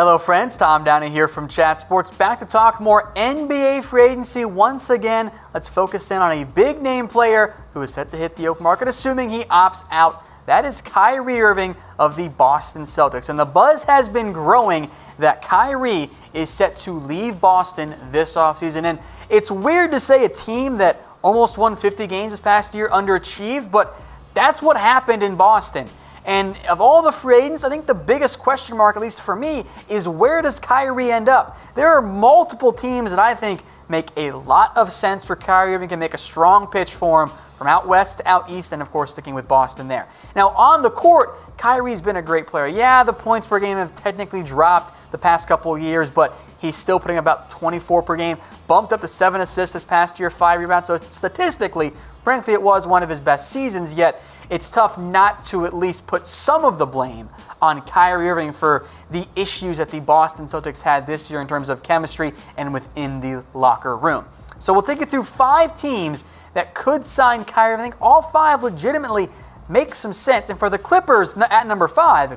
Hello friends, Tom Downey here from Chat Sports, back to talk more NBA free agency once again. Let's focus in on a big name player who is set to hit the open market, assuming he opts out. That is Kyrie Irving of the Boston Celtics. And the buzz has been growing that Kyrie is set to leave Boston this offseason. And it's weird to say a team that almost won 50 games this past year underachieved, but that's what happened in Boston. And of all the free agents, I think the biggest question mark, at least for me, is where does Kyrie end up? There are multiple teams that I think make a lot of sense for Kyrie Irving, can make a strong pitch for him from out west to out east, and of course sticking with Boston there. Now on the court, Kyrie's been a great player. Yeah, the points per game have technically dropped the past couple of years, but he's still putting about 24 per game, bumped up to 7 assists this past year, 5 rebounds. So statistically, frankly, it was one of his best seasons, yet it's tough not to at least put some of the blame on Kyrie Irving for the issues that the Boston Celtics had this year in terms of chemistry and within the locker room. So we'll take you through 5 teams that could sign Kyrie Irving. I think all 5 legitimately make some sense. And for the Clippers, at number 5,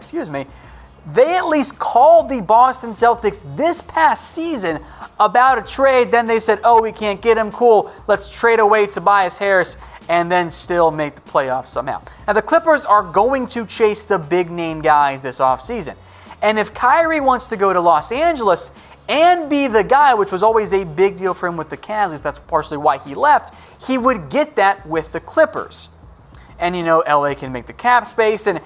they at least called the Boston Celtics this past season about a trade. Then they said, oh, we can't get him. Cool, let's trade away Tobias Harris and then still make the playoffs somehow. Now, the Clippers are going to chase the big-name guys this offseason. And if Kyrie wants to go to Los Angeles and be the guy, which was always a big deal for him with the Cavs, at least that's partially why he left, he would get that with the Clippers. And, LA can make the cap space, and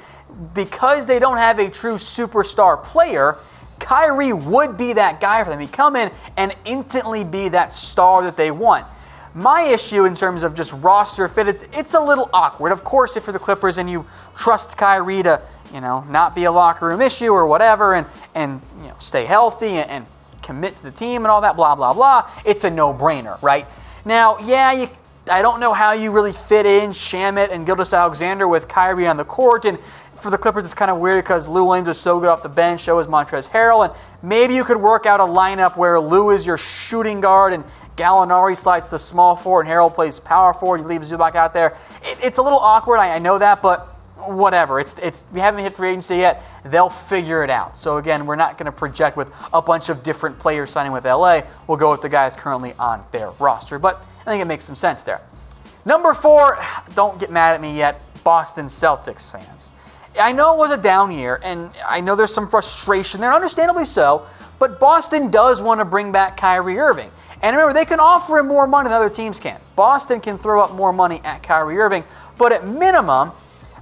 because they don't have a true superstar player, Kyrie would be that guy for them. He'd come in and instantly be that star that they want. My issue in terms of just roster fit, it's a little awkward. Of course, if you're the Clippers and you trust Kyrie to, not be a locker room issue or whatever, and stay healthy and commit to the team and all that, blah, blah, blah, it's a no-brainer, right? Now, I don't know how you really fit in Shamet and Gilgeous-Alexander with Kyrie on the court, and for the Clippers, it's kind of weird because Lou Williams is so good off the bench, so is Montrezl Harrell, and maybe you could work out a lineup where Lou is your shooting guard and Gallinari slides to small forward and Harrell plays power forward, you leave Zubac out there. It's a little awkward, I know that, but whatever. We haven't hit free agency yet. They'll figure it out. So again, we're not going to project with a bunch of different players signing with LA. We'll go with the guys currently on their roster, but I think it makes some sense there. Number 4, don't get mad at me yet, Boston Celtics fans. I know it was a down year, and I know there's some frustration there, understandably so, but Boston does want to bring back Kyrie Irving. And remember, they can offer him more money than other teams can. Boston can throw up more money at Kyrie Irving, but at minimum,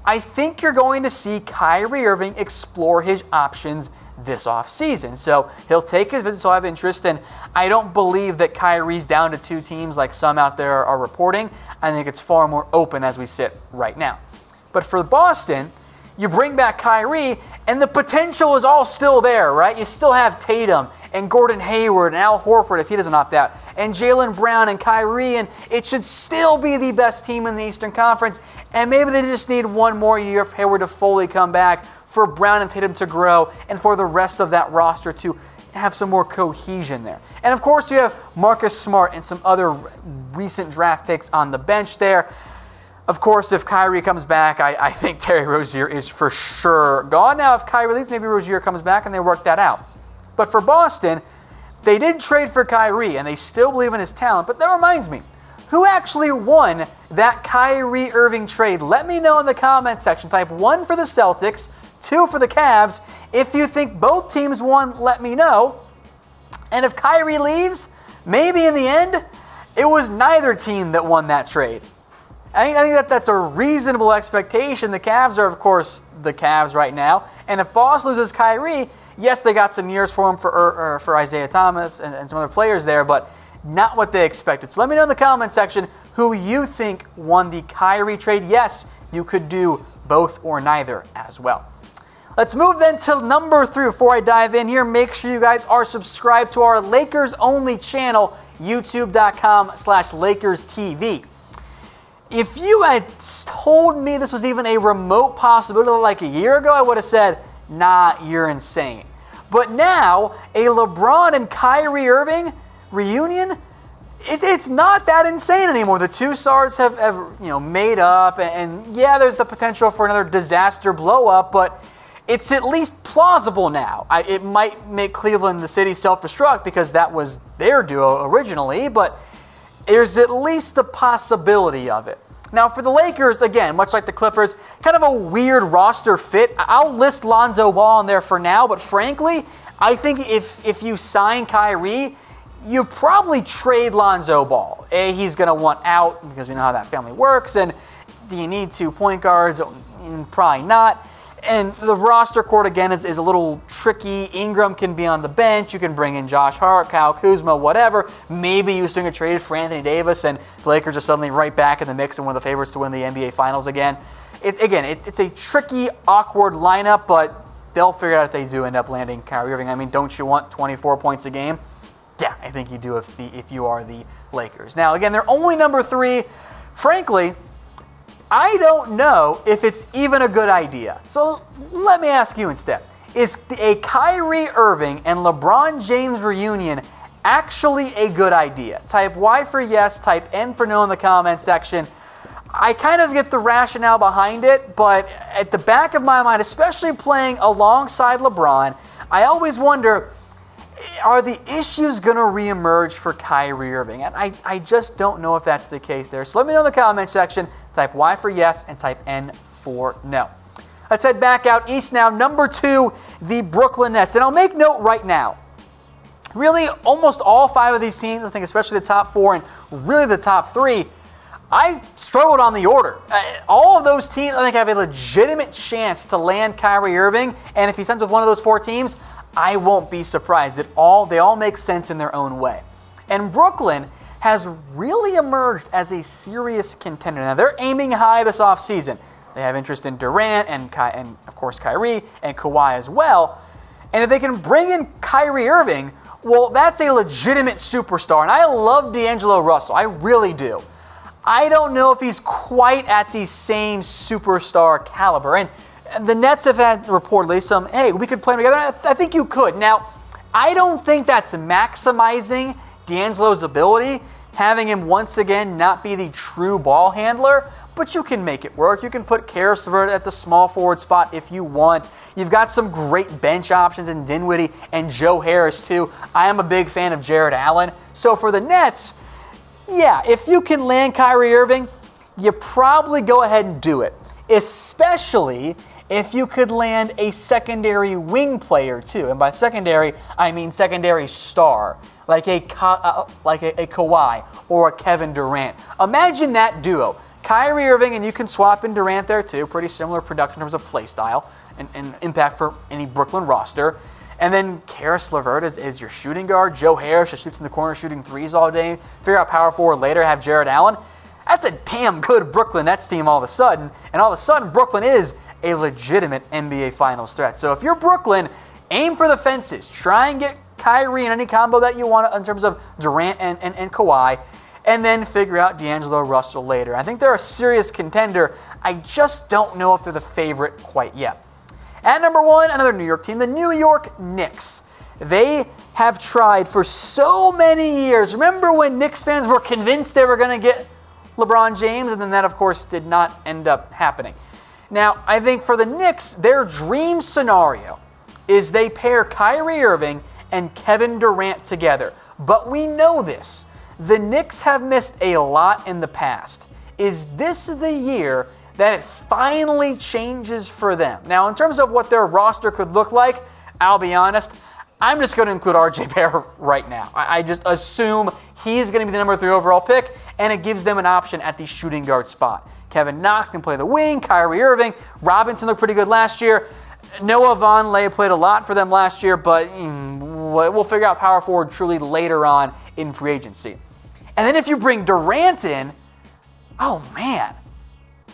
I think you're going to see Kyrie Irving explore his options this offseason. So he'll take his visits, he'll have interest, and I don't believe that Kyrie's down to 2 teams like some out there are reporting. I think it's far more open as we sit right now. But for Boston, you bring back Kyrie, and the potential is all still there, right? You still have Tatum and Gordon Hayward and Al Horford if he doesn't opt out, and Jaylen Brown and Kyrie, and it should still be the best team in the Eastern Conference. And maybe they just need one more year for Hayward to fully come back, for Brown and Tatum to grow, and for the rest of that roster to have some more cohesion there. And of course, you have Marcus Smart and some other recent draft picks on the bench there. Of course, if Kyrie comes back, I think Terry Rozier is for sure gone. Now, if Kyrie leaves, maybe Rozier comes back and they work that out. But for Boston, they did trade for Kyrie, and they still believe in his talent. But that reminds me, who actually won that Kyrie Irving trade? Let me know in the comment section. Type 1 for the Celtics, 2 for the Cavs. If you think both teams won, let me know. And if Kyrie leaves, maybe in the end, it was neither team that won that trade. I think that's a reasonable expectation. The Cavs are, of course, the Cavs right now. And if Boston loses Kyrie, yes, they got some years for him for Isaiah Thomas and some other players there, but not what they expected. So let me know in the comment section who you think won the Kyrie trade. Yes, you could do both or neither as well. Let's move then to number 3. Before I dive in here, make sure you guys are subscribed to our Lakers-only channel, youtube.com/LakersTV. If you had told me this was even a remote possibility like a year ago, I would have said, nah, you're insane. But now, a LeBron and Kyrie Irving reunion, it's not that insane anymore. The two stars have made up, and yeah, there's the potential for another disaster blow up, but it's at least plausible now. It might make Cleveland the city self-destruct because that was their duo originally, but there's at least the possibility of it. Now, for the Lakers, again, much like the Clippers, kind of a weird roster fit. I'll list Lonzo Ball in there for now, but frankly, I think if you sign Kyrie, you probably trade Lonzo Ball. He's going to want out because we know how that family works, and do you need 2 point guards? Probably not. And the roster court, again, is a little tricky. Ingram can be on the bench. You can bring in Josh Hart, Kyle Kuzma, whatever. Maybe you swing a trade for Anthony Davis, and the Lakers are suddenly right back in the mix and one of the favorites to win the NBA Finals again. It's a tricky, awkward lineup, but they'll figure it out if they do end up landing Kyrie Irving. I mean, don't you want 24 points a game? Yeah, I think you do if you are the Lakers. Now, again, they're only number 3. Frankly, I don't know if it's even a good idea. So let me ask you instead. Is a Kyrie Irving and LeBron James reunion actually a good idea? Type Y for yes, type N for no in the comment section. I kind of get the rationale behind it, but at the back of my mind, especially playing alongside LeBron, I always wonder, are the issues going to reemerge for Kyrie Irving? And I just don't know if that's the case there. So let me know in the comment section. Type Y for yes and type N for no. Let's head back out east now. Number 2, the Brooklyn Nets. And I'll make note right now. Really, almost all 5 of these teams, I think especially the top 4 and really the top 3, I struggled on the order. All of those teams, I think, have a legitimate chance to land Kyrie Irving. And if he signs with one of those 4 teams, I won't be surprised. They all make sense in their own way. And Brooklyn has really emerged as a serious contender. Now, they're aiming high this offseason. They have interest in Durant and of course, Kyrie and Kawhi as well. And if they can bring in Kyrie Irving, well, that's a legitimate superstar. And I love D'Angelo Russell. I really do. I don't know if he's quite at the same superstar caliber. And the Nets have had reportedly some, hey, we could play them together. I think you could. Now, I don't think that's maximizing D'Angelo's ability, having him once again not be the true ball handler, but you can make it work. You can put KYRIE'S at the small forward spot if you want. You've got some great bench options in Dinwiddie and Joe Harris too. I am a big fan of Jared Allen. So for the Nets, yeah, if you can land Kyrie Irving, you probably go ahead and do it, especially if you could land a secondary wing player too. And by secondary, I mean secondary star, like a Kawhi or a Kevin Durant. Imagine that duo. Kyrie Irving, and you can swap in Durant there too. Pretty similar production in terms of play style and impact for any Brooklyn roster. And then KYRIE'S is your shooting guard. Joe Harris just shoots in the corner, shooting threes all day. Figure out power forward later, have Jared Allen. That's a damn good Brooklyn Nets team all of a sudden. And all of a sudden, Brooklyn is a legitimate NBA Finals threat. So if you're Brooklyn, aim for the fences. Try and get Kyrie in any combo that you want in terms of Durant and Kawhi, and then figure out D'Angelo Russell later. I think they're a serious contender. I just don't know if they're the favorite quite yet. At number 1, another New York team, the New York Knicks. They have tried for so many years. Remember when Knicks fans were convinced they were going to get LeBron James, and then that, of course, did not end up happening. Now, I think for the Knicks, their dream scenario is they pair Kyrie Irving and Kevin Durant together. But we know this. The Knicks have missed a lot in the past. Is this the year that it finally changes for them? Now, in terms of what their roster could look like, I'll be honest, I'm just going to include RJ Barrett right now. I just assume he's going to be the number 3 overall pick, and it gives them an option at the shooting guard spot. Kevin Knox can play the wing, Kyrie Irving, Robinson looked pretty good last year. Noah Vonleh played a lot for them last year, but we'll figure out power forward truly later on in free agency. And then if you bring Durant in, oh man.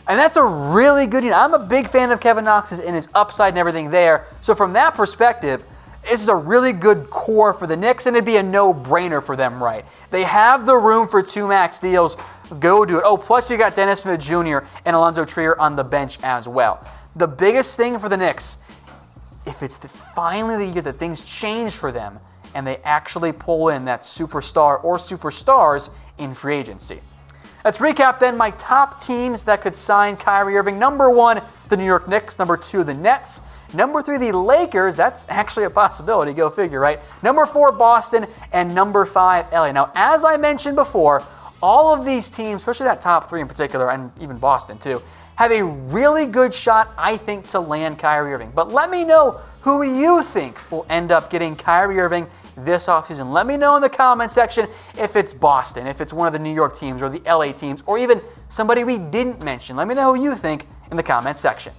And that's a really good unit. I'm a big fan of Kevin Knox and his upside and everything there. So from that perspective, this is a really good core for the Knicks, and it'd be a no-brainer for them, right? They have the room for 2 max deals. Go do it. Oh, plus you got Dennis Smith Jr. and Alonzo Trier on the bench as well. The biggest thing for the Knicks, if it's finally the year that things change for them and they actually pull in that superstar or superstars in free agency. Let's recap then my top teams that could sign Kyrie Irving. Number 1, the New York Knicks. Number 2, the Nets. Number 3, the Lakers. That's actually a possibility. Go figure, right? Number 4, Boston. And number 5, LA. Now, as I mentioned before, all of these teams, especially that top 3 in particular, and even Boston too, have a really good shot, I think, to land Kyrie Irving. But let me know who you think will end up getting Kyrie Irving this offseason. Let me know in the comment section if it's Boston, if it's one of the New York teams or the LA teams, or even somebody we didn't mention. Let me know who you think in the comment section.